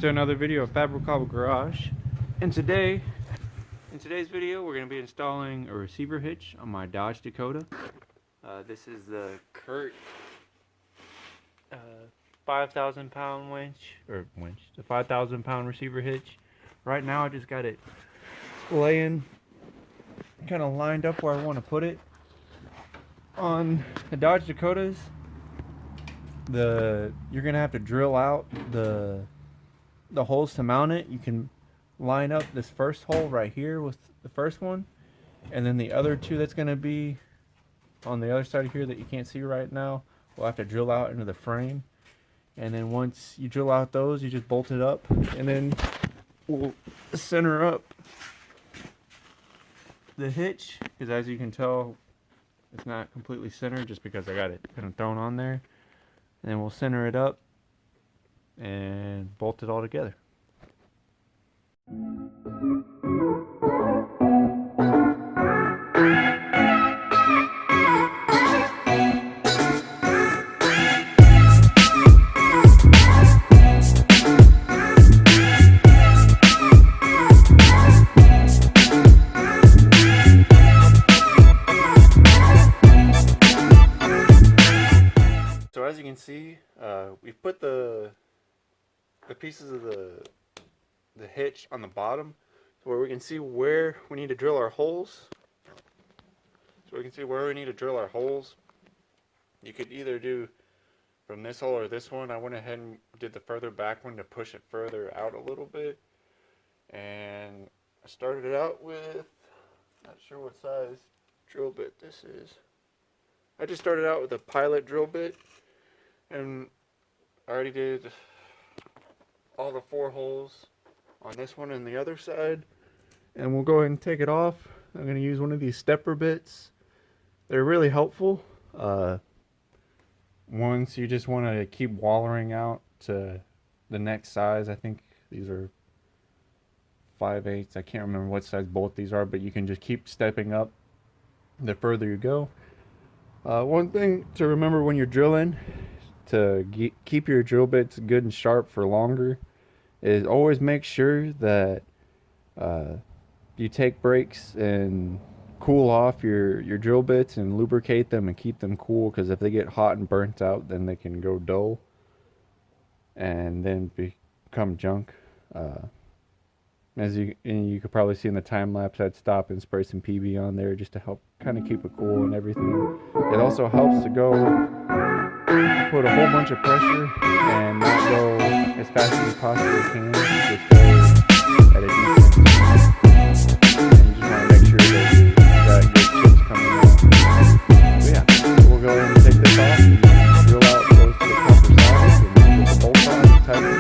to another video of Fabricable Garage. And in today's video, we're going to be installing a receiver hitch on my Dodge Dakota. This is the Curt 5,000 pound the 5,000 pound receiver hitch. Right now I just got it laying kind of lined up where I want to put it. On the Dodge Dakotas, you're going to have to drill out the holes to mount it. You can line up this first hole right here with the first one, and then the other two that's going to be on the other side of here that you can't see right now, we'll have to drill out into the frame. And then once you drill out those, you just bolt it up, and then we'll center up the hitch, because as you can tell, it's not completely centered just because I got it kind of thrown on there. And then we'll center it up and bolt it all together. So as you can see, we've put the pieces of the hitch on the bottom, so where we can see where we need to drill our holes. You could either do from this hole or this one. I went ahead and did the further back one to push it further out a little bit, and I started it out with, not sure what size drill bit this is. I just started out with a pilot drill bit, and I already did all the 4 holes on this one and the other side. And we'll go ahead and take it off. I'm going to use one of these stepper bits. They're really helpful. Once you just want to keep wallering out to the next size. I think these are 5/8. I can't remember what size bolt these are, but you can just keep stepping up the further you go. One thing to remember when you're drilling, to keep your drill bits good and sharp for longer, is always make sure that you take breaks and cool off your drill bits and lubricate them and keep them cool, because if they get hot and burnt out, then they can go dull and then become junk. As you could probably see in the time lapse, I'd stop and spray some PB on there just to help kind of keep it cool and everything. It also helps to go put a whole bunch of pressure and not go as fast as you possibly can. Just go at a decent speed, and you just want to make sure that you got good chips coming out. So yeah, we'll go ahead and take this off and drill out those to the proper size, and then put the bolts on and tighten it.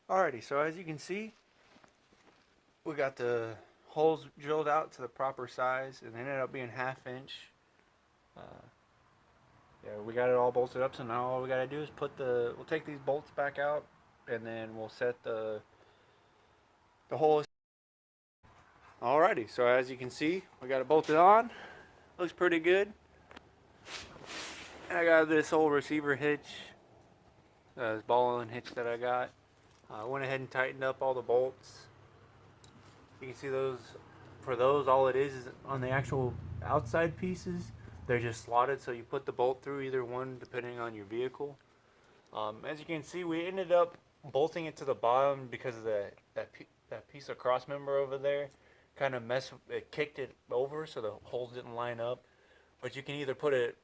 Alrighty, so as you can see, we got the holes drilled out to the proper size, and they ended up being 1/2 inch. Yeah, we got it all bolted up, so now all we got to do is we'll take these bolts back out, and then we'll set the hole. Alrighty, so as you can see, we got it bolted on. Looks pretty good. And I got this old receiver hitch, this ball and hitch that I got. I went ahead and tightened up all the bolts. You can see those. For those, all it is on the actual outside pieces. They're just slotted, so you put the bolt through either one depending on your vehicle. As you can see, we ended up bolting it to the bottom because of that piece of cross member over there kind of it kicked it over, so the holes didn't line up. But you can either put it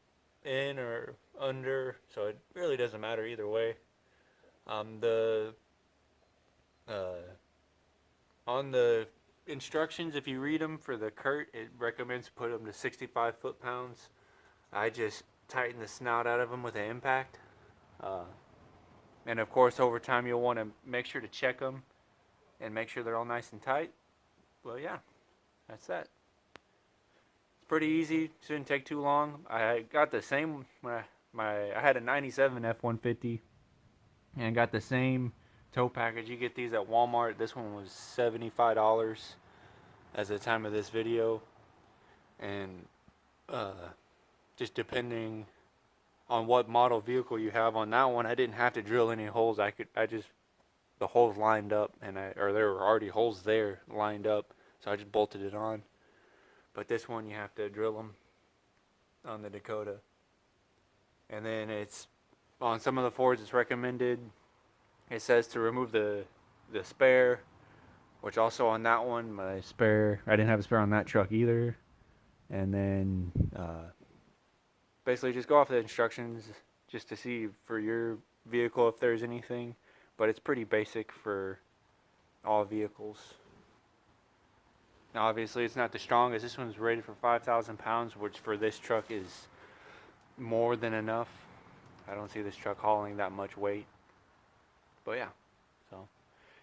in or under, so it really doesn't matter either way. The On the instructions, if you read them for the curt, it recommends put them to 65 foot-pounds. I just tighten the snout out of them with an impact. And of course, over time, you'll want to make sure to check them and make sure they're all nice and tight. Well, yeah, that's that. It's pretty easy. Shouldn't take too long. I got the same when I had a '97 F-150 and got the same tow package. You get these at Walmart. This one was $75 as the time of this video, and just depending on what model vehicle you have. On that one, I didn't have to drill any holes. The holes lined up, or there were already holes there lined up, so I just bolted it on. But this one, you have to drill them on the Dakota. And then it's on some of the Fords, it's recommended. It says to remove the spare, which also on that one, I didn't have a spare on that truck either. And then basically just go off the instructions just to see for your vehicle if there's anything. But it's pretty basic for all vehicles. Now obviously it's not the strongest. This one's rated for 5,000 pounds, which for this truck is more than enough. I don't see this truck hauling that much weight. But yeah, so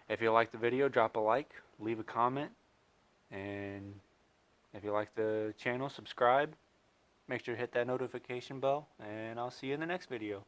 if you like the video, drop a like, leave a comment, and if you like the channel, subscribe. Make sure to hit that notification bell, and I'll see you in the next video.